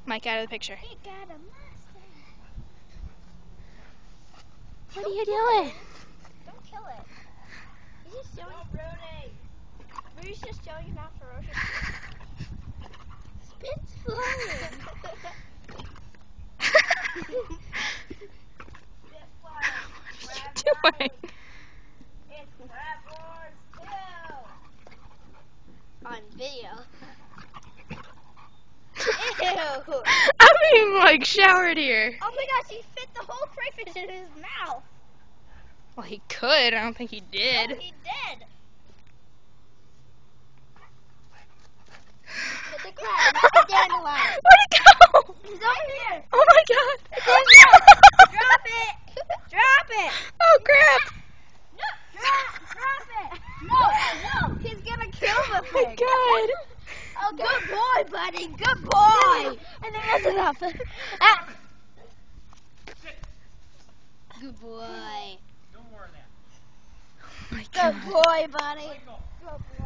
Mike, out of the picture. He got a mustache. What are you doing? Don't kill it. He's just showing. Rudy's just showing him how ferocious he is. Spit's flying. What are you doing? It's Crab Wars 2. On video. Ew. I'm being like showered here. Oh my gosh, he fit the whole crayfish in his mouth. Well, he could. I don't think he did. No, he did. Hit the crab, not the dandelion. Where'd it go? He's over here. Oh my god. Drop it. Drop it. Oh crap. No, drop it. No, he's gonna kill the Oh my thing. god. Oh, good boy, buddy. Good boy. I think that's enough. Ah. Good boy. No more of that. Oh my Good god. boy, buddy. Let go. Good boy.